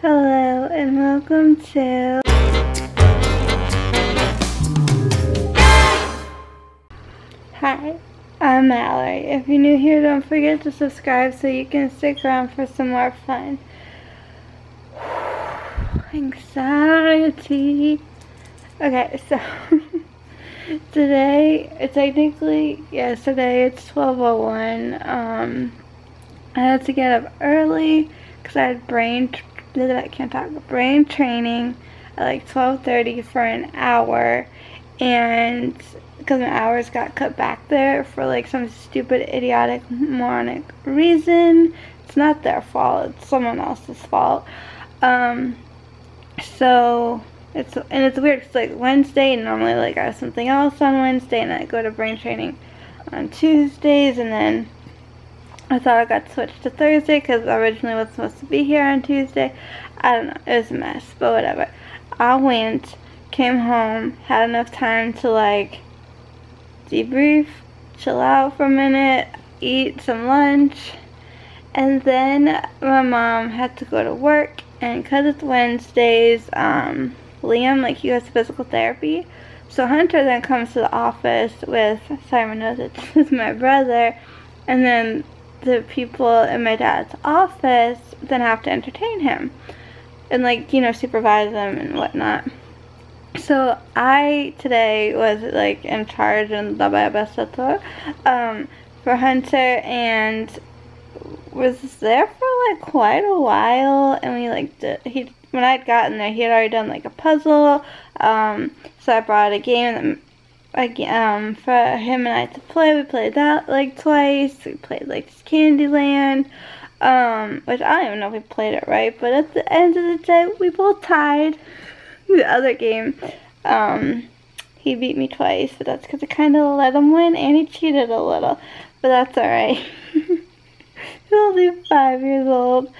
Hello and welcome to Hi, I'm Mallory. If you're new here, don't forget to subscribe so you can stick around for some more fun. Anxiety. Okay, so today, yesterday it's 12:01. I had to get up early because I had brain training at like 12:30 for an hour, and because my hours got cut back there for like some stupid, idiotic, moronic reason. It's not their fault, it's someone else's fault. So it's weird. It's like Wednesday, and normally like I have something else on Wednesday, and I go to brain training on Tuesdays, and then I thought I got switched to Thursday because I originally was supposed to be here on Tuesday. I don't know. It was a mess, but whatever. I went, came home, had enough time to like debrief, chill out for a minute, eat some lunch, and then my mom had to go to work, and because it's Wednesdays, Liam, like, he goes to physical therapy. So Hunter then comes to the office with, sorry, my nose itches, my brother, and then the people in my dad's office then have to entertain him and, like, you know, supervise them and whatnot. So I today was like in charge and for Hunter, and was there for like quite a while, and we like when I'd gotten there he had already done like a puzzle, so I brought a game for him and I to play. We played that like twice. We played like Candyland, which I don't even know if we played it right, but at the end of the day we both tied. The other game, he beat me twice, but that's because I kind of let him win, and he cheated a little, but that's alright. He's only 5 years old,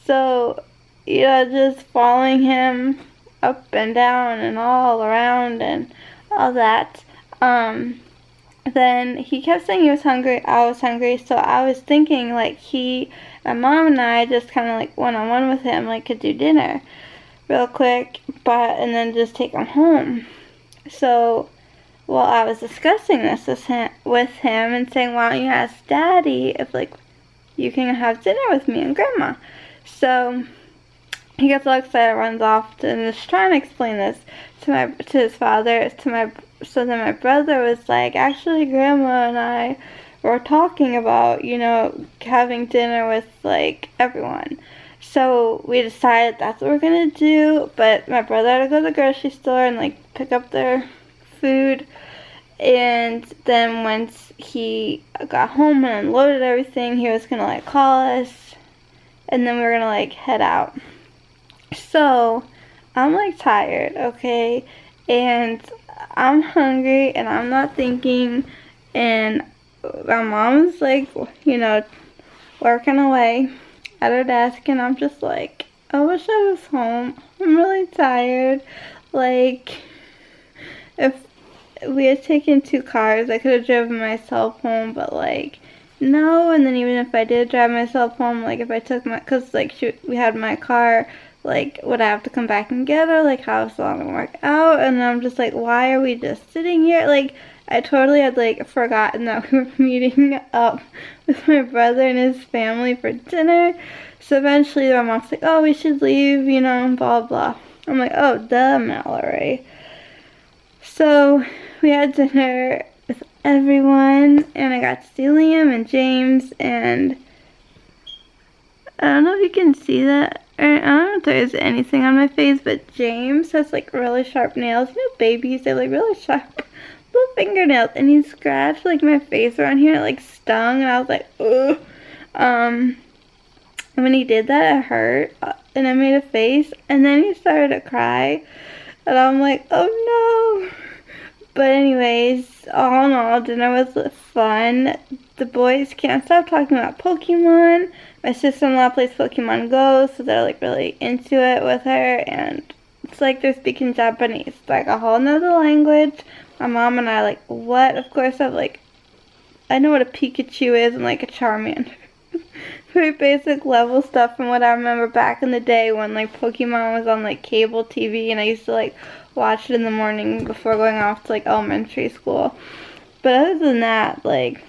so, you know, just following him up and down and all around and all that. Then he kept saying he was hungry, I was hungry, so I was thinking, like, my mom and I just kind of, like, one-on-one with him, like, could do dinner real quick, and then just take him home. So, while I was discussing this with him and saying, why don't you ask Daddy if, like, you can have dinner with me and Grandma? So, he gets all excited, runs off, and is trying to explain this to his father, so then my brother was like, actually, Grandma and I were talking about, you know, having dinner with, like, everyone. So we decided that's what we're gonna do, but my brother had to go to the grocery store and like pick up their food, and then once he got home and unloaded everything, he was gonna like call us, and then we were gonna like head out. So I'm like tired, okay, and I'm hungry and I'm not thinking, and my mom's like, you know, working away at her desk, and I'm just like, I wish I was home. I'm really tired. Like, if we had taken 2 cars, I could have driven myself home, but like, no. And then even if I did drive myself home, like if I took because like we had my car, like, would I have to come back and get her? Like, how is it all gonna work out? And I'm just like, why are we just sitting here? Like, I totally had like forgotten that we were meeting up with my brother and his family for dinner. So eventually my mom's like, oh, we should leave, you know, blah blah. I'm like, oh, duh, Mallory. So we had dinner with everyone, and I got to see Liam and James, and I don't know if you can see that, or I don't know if there's anything on my face, but James has like really sharp nails. You know, babies, they have like really sharp little fingernails, and he scratched like my face around here, and it like stung, and I was like, ugh. And when he did that, it hurt, and I made a face, and then he started to cry, and I'm like, oh no. But anyways, all in all, dinner was fun. The boys can't stop talking about Pokemon. My sister-in-law plays Pokemon Go, so they're like really into it with her, and it's like they're speaking Japanese. It's like a whole nother language. My mom and I like, what? Of course I know what a Pikachu is and like a Charmander. very basic level stuff from what I remember back in the day when like Pokemon was on like cable TV, and I used to like watch it in the morning before going off to like elementary school. But other than that, like,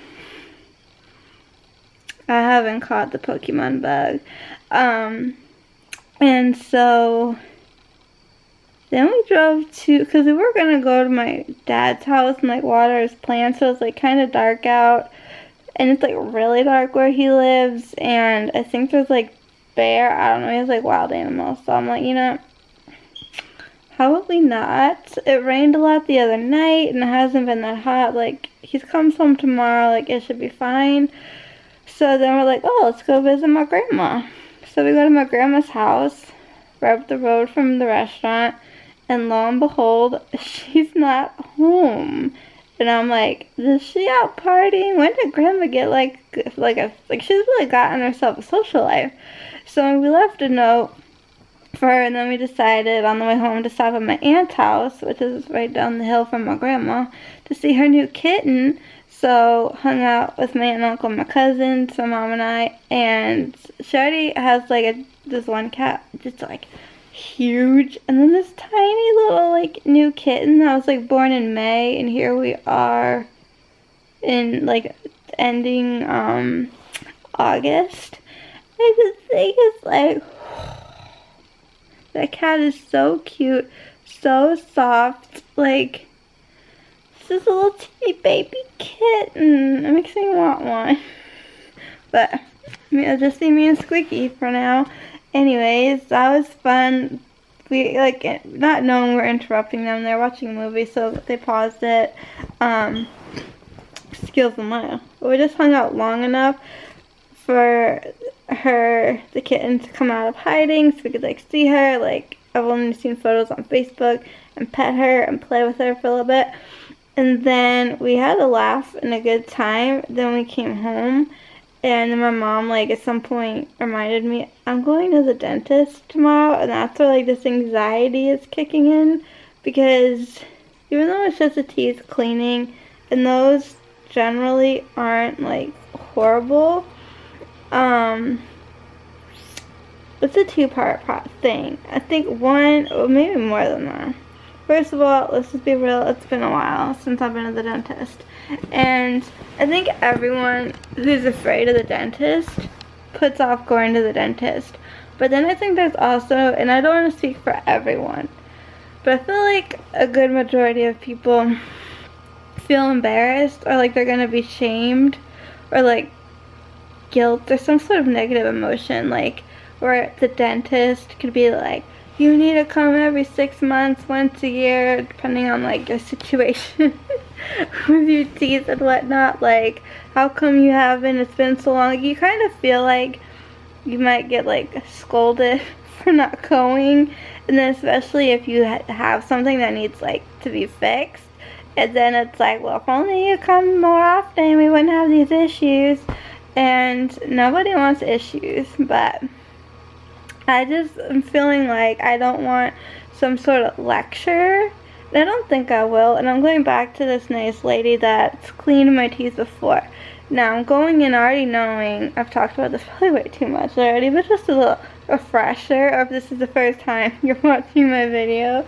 I haven't caught the Pokemon bug. And so then we drove to, because we were going to go to my dad's house and like water his plants, so it's like kind of dark out. And it's like really dark where he lives, and I think there's like bear, I don't know, he has like wild animals. So I'm like, you know, probably not. It rained a lot the other night and it hasn't been that hot. Like, he comes home tomorrow, like it should be fine. So then we're like, oh, let's go visit my grandma. So we go to my grandma's house, right up the road from the restaurant, and lo and behold, she's not home. And I'm like, is she out partying? When did grandma get like she's really gotten herself a social life. So we left a note for her, and then we decided on the way home to stop at my aunt's house, which is right down the hill from my grandma, to see her new kitten. So hung out with my aunt and uncle, my cousins, my mom and I, and she already has like this one cat, just like huge, and then this tiny little like new kitten that was like born in May, and here we are in like ending August. I just think it's like, that cat is so cute, so soft, like, it's just a little teeny baby kitten. It makes me want one. But I mean, it'll just be me and Squeaky for now. Anyways, that was fun. We, like, not knowing we're interrupting them, they're watching a movie, so they paused it. Excuse the mile. But we just hung out long enough for the kitten, to come out of hiding so we could, like, see her. Like, I've only seen photos on Facebook, and pet her and play with her for a little bit. And then we had a laugh and a good time. Then we came home. And then my mom, like, at some point reminded me, I'm going to the dentist tomorrow, and that's where, like, this anxiety is kicking in, because even though it's just a teeth cleaning, and those generally aren't, like, horrible, it's a two-part thing. I think one, or maybe more than that. First of all, let's just be real, it's been a while since I've been to the dentist. And I think everyone who's afraid of the dentist puts off going to the dentist. But then I think there's also, and I don't want to speak for everyone, but I feel like a good majority of people feel embarrassed, or like they're going to be shamed, or like guilt, or some sort of negative emotion, like where the dentist could be like, you need to come every 6 months, once a year, depending on like your situation with your teeth and whatnot. Like, how come you haven't? It's been so long. Like, you kind of feel like you might get like scolded for not going, and then especially if you have something that needs like to be fixed, and then it's like, well, if only you come more often, we wouldn't have these issues. And nobody wants issues, but I just am feeling like I don't want some sort of lecture, and I don't think I will. And I'm going back to this nice lady that's cleaned my teeth before. Now I'm going in already knowing, I've talked about this probably way too much already, but just a little refresher, or if this is the first time you're watching my video,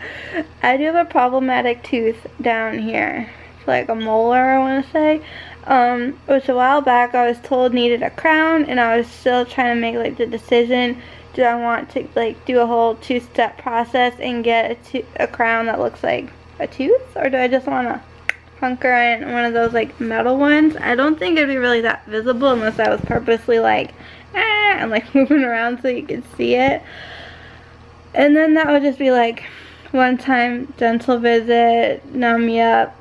I do have a problematic tooth down here. It's like a molar, I want to say. Which a while back I was told needed a crown, and I was still trying to make like the decision, do I want to like do a whole two-step process and get a crown that looks like a tooth, or do I just want to hunker in one of those like metal ones? I don't think it'd be really that visible unless I was purposely like and like moving around so you could see it, and then that would just be like one time dental visit, numb you up,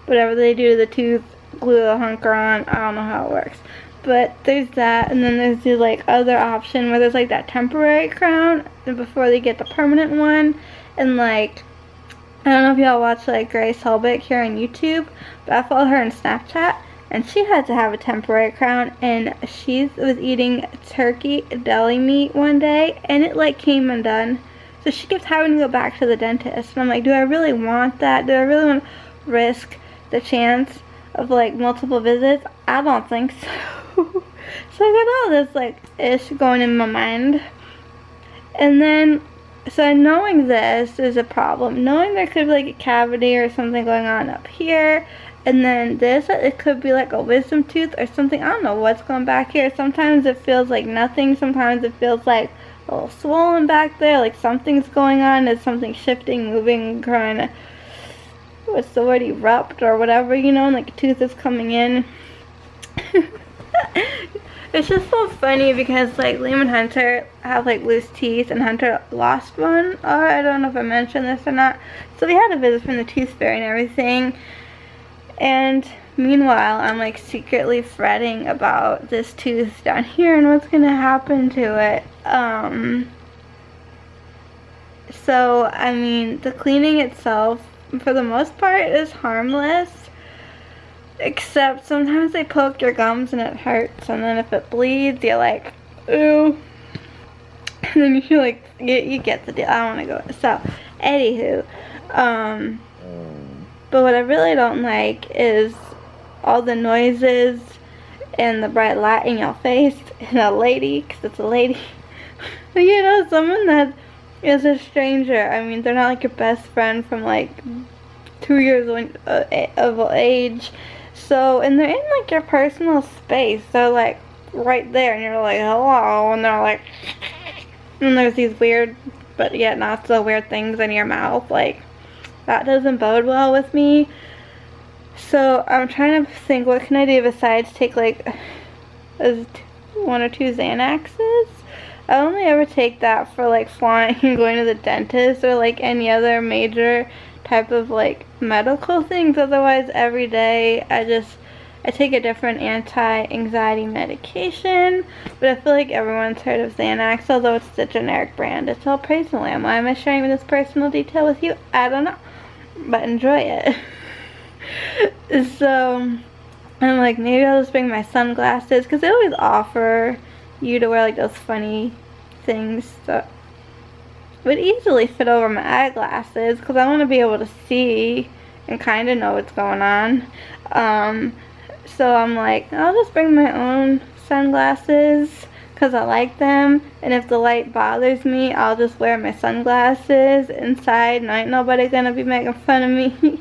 whatever they do to the tooth, glue the hunker on. I don't know how it works. But there's that, and then there's the like other option where there's like that temporary crown before they get the permanent one. And like, I don't know if y'all watch like Grace Helbig here on YouTube, but I follow her on Snapchat, and she had to have a temporary crown, and she was eating turkey deli meat one day, and it like came undone. So she kept having to go back to the dentist, and I'm like, do I really want that? Do I really want to risk the chance of like multiple visits? I don't think so. So I got all this like ish going in my mind. And then, so knowing this is a problem. Knowing there could be like a cavity or something going on up here. And then this, it could be like a wisdom tooth or something. I don't know what's going back here. Sometimes it feels like nothing. Sometimes it feels like a little swollen back there. Like something's going on. There's something shifting, moving, trying to, what's the word, erupt or whatever, you know, like a tooth is coming in. It's just so funny because like Liam and Hunter have like loose teeth, and Hunter lost one. Or I don't know if I mentioned this or not. So we had a visit from the tooth fairy and everything. And meanwhile, I'm like secretly fretting about this tooth down here and what's gonna happen to it. So I mean, the cleaning itself, for the most part, is harmless. Except sometimes they poke your gums and it hurts, and then if it bleeds, you're like, ooh. And then you feel like, you get the deal. I don't want to go. So, anywho, but what I really don't like is all the noises and the bright light in your face and a lady, because it's a lady. You know, someone that is a stranger. I mean, they're not like your best friend from like 2 years of age. So, and they're in like your personal space. They're like right there, and you're like, hello, and they're like, and there's these weird, but yet not so weird things in your mouth. Like, that doesn't bode well with me. So, I'm trying to think, what can I do besides take like 1 or 2 Xanaxes? I only ever take that for like flying and going to the dentist or like any other major type of like medical things. Otherwise, every day I take a different anti-anxiety medication. But I feel like everyone's heard of Xanax, although it's the generic brand. It's all praise and lamb. Why am I sharing this personal detail with you? I don't know, but enjoy it. So I'm like, maybe I'll just bring my sunglasses, because they always offer you to wear like those funny things that would easily fit over my eyeglasses, because I want to be able to see and kind of know what's going on. So I'm like, I'll just bring my own sunglasses because I like them, and if the light bothers me, I'll just wear my sunglasses inside and ain't nobody gonna be making fun of me.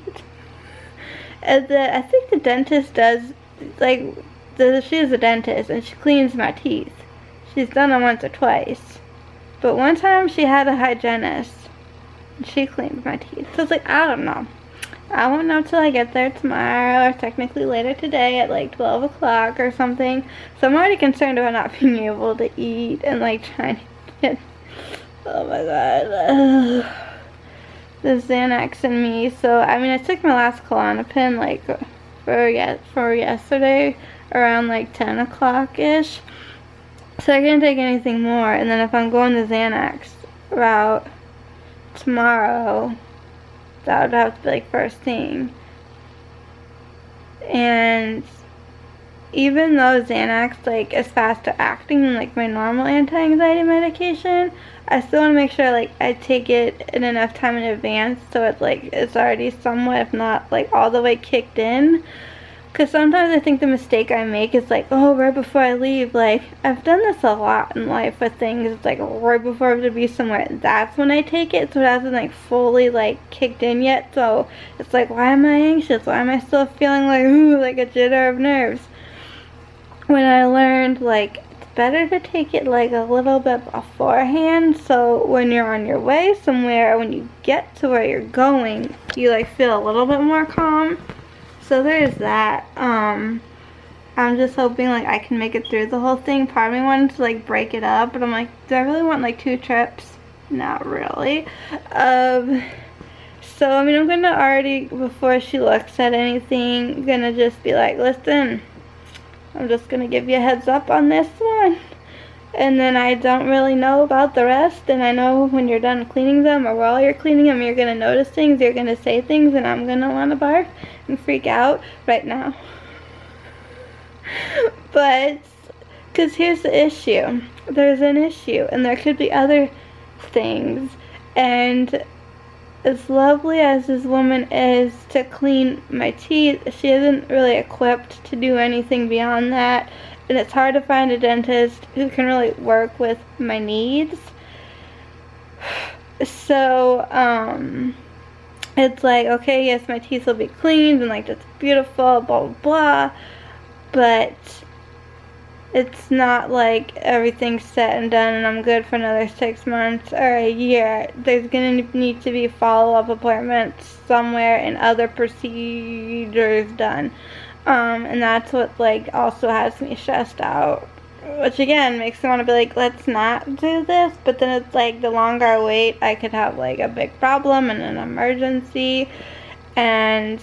And I think the dentist does, like, she is a dentist and she cleans my teeth. She's done it once or twice. But one time she had a hygienist and she cleaned my teeth. So it's like, I don't know. I won't know till I get there tomorrow, or technically later today at like 12 o'clock or something. So I'm already concerned about not being able to eat and like trying to get, oh my god, the Xanax in me. So I mean, I took my last Klonopin like for yesterday around like 10 o'clock ish. So I can't take anything more. And then if I'm going the Xanax route tomorrow, that would have to be like first thing. And even though Xanax like is faster acting than like my normal anti-anxiety medication, I still want to make sure like I take it in enough time in advance so it's like it's already somewhat, if not like all the way kicked in. Because sometimes I think the mistake I make is like, oh, right before I leave, like, I've done this a lot in life with things. It's like right before I have to be somewhere, that's when I take it, so it hasn't like fully like kicked in yet. So it's like, why am I anxious? Why am I still feeling like, ooh, like a jitter of nerves? When I learned like it's better to take it like a little bit beforehand, so when you're on your way somewhere, when you get to where you're going, you like feel a little bit more calm. So there's that. I'm just hoping like I can make it through the whole thing. Part of me wanted to like break it up, but I'm like, do I really want like 2 trips? Not really. So I mean, I'm gonna already, before she looks at anything, gonna just be like, listen, I'm just gonna give you a heads up on this one. And then I don't really know about the rest, and I know when you're done cleaning them, or while you're cleaning them, you're going to notice things, you're going to say things, and I'm going to want to bark and freak out right now. But, because here's the issue. There's an issue, and there could be other things, and as lovely as this woman is to clean my teeth, she isn't really equipped to do anything beyond that. and it's hard to find a dentist who can really work with my needs. So, it's like, okay, yes, my teeth will be cleaned, and like, that's beautiful, blah, blah, blah, but it's not like everything's set and done and I'm good for another 6 months or a year. There's gonna need to be follow-up appointments somewhere and other procedures done. And that's what like also has me stressed out. Which again makes me want to be like, let's not do this. But then it's like, the longer I wait, I could have like a big problem and an emergency. And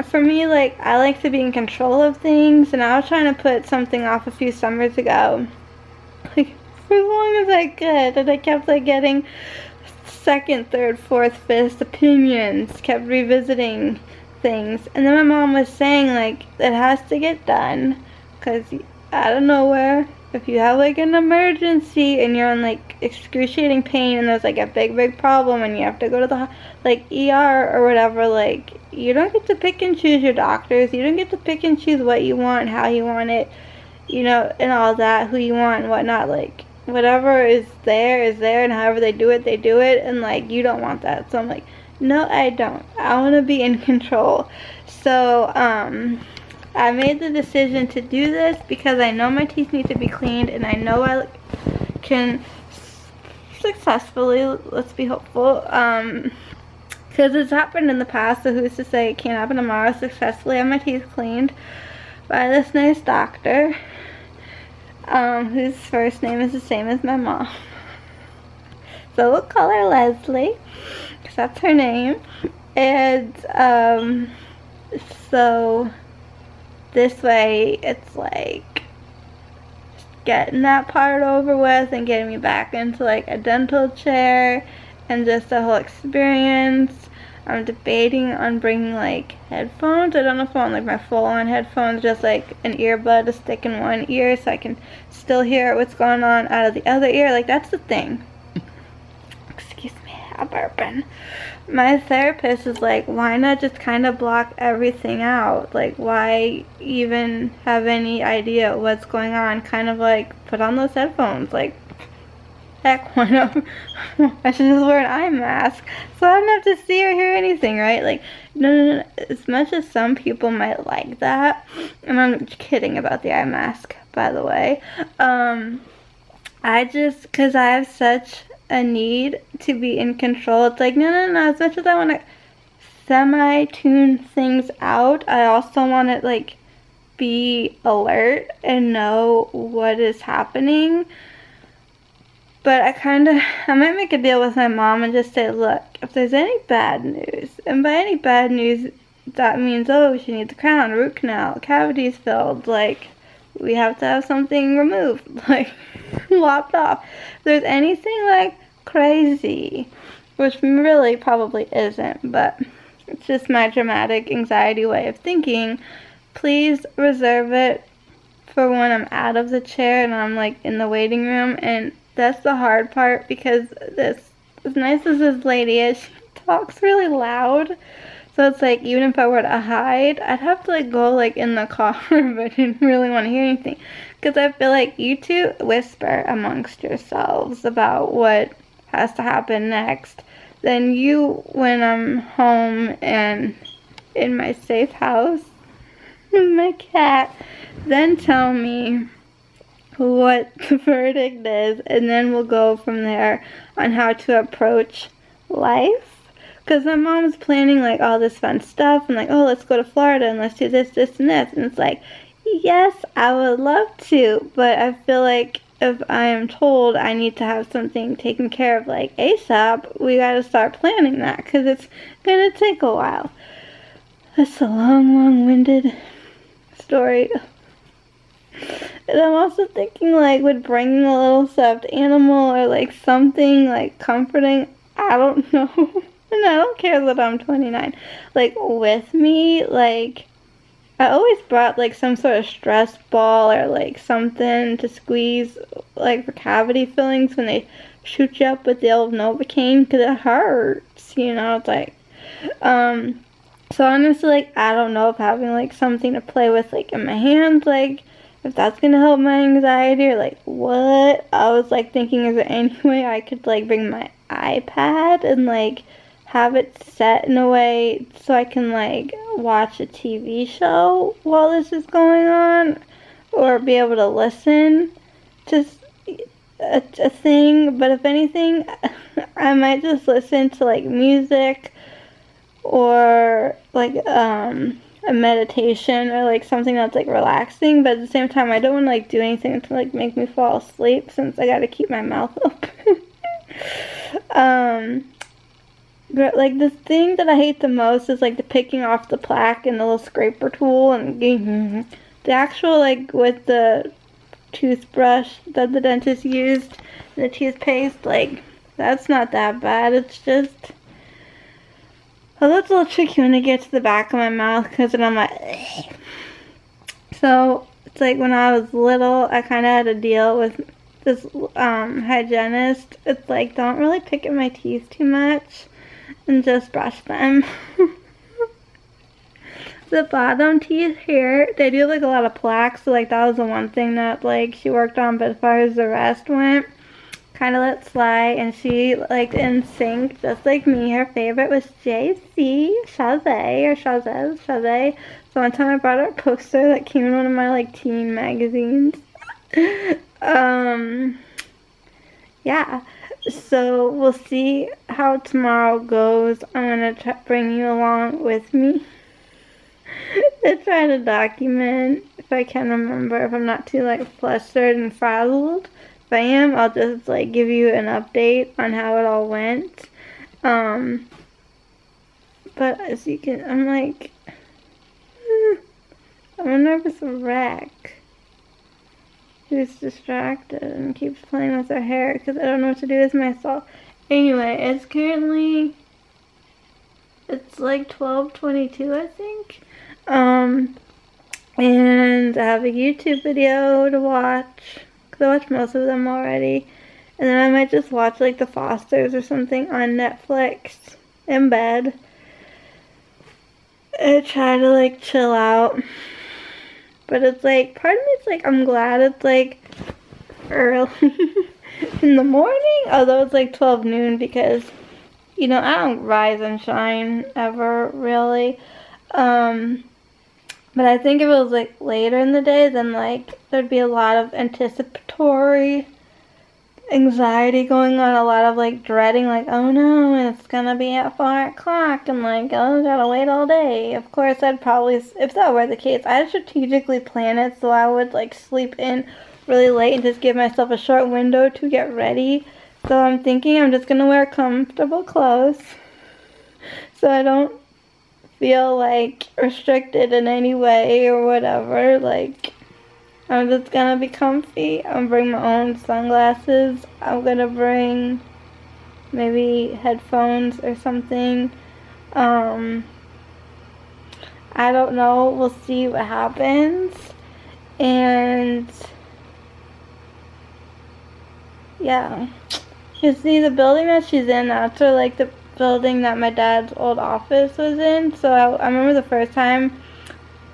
for me, like, I like to be in control of things, and I was trying to put something off a few summers ago, like, for as long as I could, and I kept, like, getting second, third, fourth, fifth opinions, kept revisiting things, and then my mom was saying, like, it has to get done, because out of nowhere, if you have, like, an emergency, and you're in, like, excruciating pain, and there's, like, a big problem, and you have to go to the, like, ER or whatever, like, you don't get to pick and choose your doctors, you don't get to pick and choose what you want, how you want it, you know, and all that, who you want and whatnot, like, whatever is there, and however they do it, and, like, you don't want that, so I'm like, no, I don't, I want to be in control. So, I made the decision to do this because I know my teeth need to be cleaned, and I know I can successfully, let's be hopeful, because it's happened in the past, so who's to say it can't happen tomorrow, successfully have my teeth cleaned by this nice doctor, whose first name is the same as my mom. So we'll call her Leslie, because that's her name, and, so this way, it's like getting that part over with and getting me back into like a dental chair and just the whole experience. I'm debating on bringing like headphones. I don't know if I want like my full-on headphones, just like an earbud to stick in one ear so I can still hear what's going on out of the other ear. Like, that's the thing. Excuse me, I'm burping. My therapist is like, why not just kind of block everything out? Like, why even have any idea what's going on? Kind of like, put on those headphones. Like, heck, why not? I should just wear an eye mask so I don't have to see or hear anything, right? Like, no. As much as some people might like that, and I'm kidding about the eye mask, by the way, because I have such a need to be in control. It's like, no, as much as I want to semi-tune things out, I also want to like be alert and know what is happening. But I might make a deal with my mom and just say, look, if there's any bad news, and by any bad news, that means, oh, she needs a crown, root canal, cavities filled, like, we have to have something removed, like, lopped off. If there's anything, like, crazy, which really probably isn't, but it's just my dramatic anxiety way of thinking, please reserve it for when I'm out of the chair and I'm, like, in the waiting room. And that's the hard part, because as nice as this lady is, she talks really loud. So it's like, even if I were to hide, I'd have to like go like in the car if I didn't really want to hear anything. Because I feel like you two whisper amongst yourselves about what has to happen next. Then you, when I'm home and in my safe house with my cat, then tell me what the verdict is, and then we'll go from there on how to approach life. Because my mom's planning like all this fun stuff and like, oh, let's go to Florida and let's do this, this, and this. And it's like, yes, I would love to, but I feel like if I am told I need to have something taken care of like ASAP, we gotta start planning that, because it's gonna take a while. That's a long-winded story. And I'm also thinking like with bringing a little stuffed animal or like something like comforting, I don't know. And I don't care that I'm 29. Like, with me, like, I always brought, like, some sort of stress ball or, like, something to squeeze, like, for cavity fillings when they shoot you up with the old Novocaine, because it hurts, you know, it's like, so honestly, like, I don't know if having, like, something to play with, like, in my hands, like, if that's gonna help my anxiety or like what. I was like thinking, is there any way I could like bring my iPad and like have it set in a way so I can like watch a TV show while this is going on, or be able to listen to a thing. But if anything, I might just listen to like music or like a meditation or like something that's like relaxing, but at the same time I don't want to like do anything to like make me fall asleep, since I gotta keep my mouth open. But like the thing that I hate the most is like the picking off the plaque and the little scraper tool, and the actual like with the toothbrush that the dentist used, the toothpaste, like that's not that bad. It's just that's a little tricky when it gets to the back of my mouth, because then I'm like ugh. So it's like when I was little, I kind of had to deal with this hygienist. It's like, don't really pick at my teeth too much and just brush them. The bottom teeth here, they do like a lot of plaque, so like that was the one thing that like she worked on, but as far as the rest went, kind of let slide. And she liked in sync just like me. Her favorite was JC Chazé. So one time I brought her a poster that came in one of my like teen magazines. Yeah, so we'll see how tomorrow goes. I'm gonna bring you along with me to try to document, if I can remember, if I'm not too like flustered and frazzled. If I am, I'll just like give you an update on how it all went. But as you can, I'm like, I'm a nervous wreck who's distracted and keeps playing with her hair because I don't know what to do with myself. Anyway, it's currently, it's like 12:22, I think. And I have a YouTube video to watch, because I watched most of them already. And then I might just watch like The Fosters or something on Netflix in bed and try to like chill out. But it's like, part of me is like, I'm glad it's like early in the morning, although it's like 12 noon, because, you know, I don't rise and shine ever, really. But I think if it was like later in the day, then like there'd be a lot of anticipatory anxiety going on, a lot of like dreading, like, oh no, it's gonna be at 4 o'clock, and like, oh, I gotta wait all day. Of course, I'd probably, if that were the case, I'd strategically plan it so I would like sleep in really late and just give myself a short window to get ready. So I'm thinking I'm just gonna wear comfortable clothes so I don't feel like restricted in any way or whatever. Like, I'm just gonna be comfy. I'm gonna bring my own sunglasses. I'm gonna bring maybe headphones or something. I don't know. We'll see what happens. And yeah, you see the building that she's in, that's where like the building that my dad's old office was in. So I remember the first time,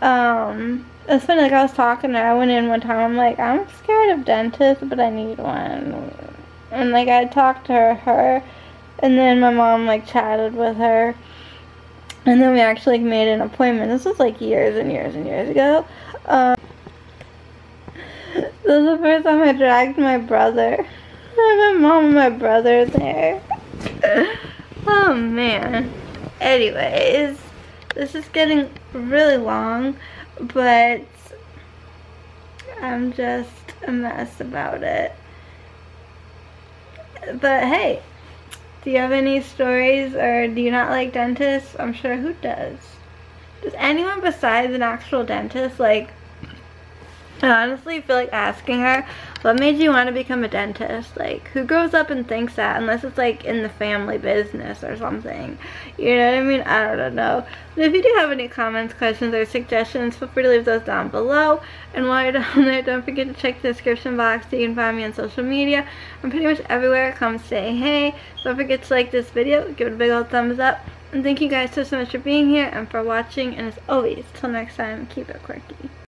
it's funny, like I was talking to her, I went in one time, I'm like, I'm scared of dentists, but I need one. And like I talked to her, and then my mom like chatted with her, and then we actually like made an appointment. This was like years and years and years ago. This was the first time I dragged my brother. My mom and my brother there. Oh man. Anyways, this is getting really long, but I'm just a mess about it. But hey, do you have any stories, or do you not like dentists? I'm sure, who does? Does anyone besides an actual dentist, like, I honestly feel like asking her, what made you want to become a dentist? Like, who grows up and thinks that, unless it's like in the family business or something? You know what I mean? I don't know. But if you do have any comments, questions, or suggestions, feel free to leave those down below. And while you're down there, don't forget to check the description box so you can find me on social media. I'm pretty much everywhere. Come say hey. Don't forget to like this video, give it a big old thumbs up. And thank you guys so much for being here and for watching. And as always, till next time, keep it quirky.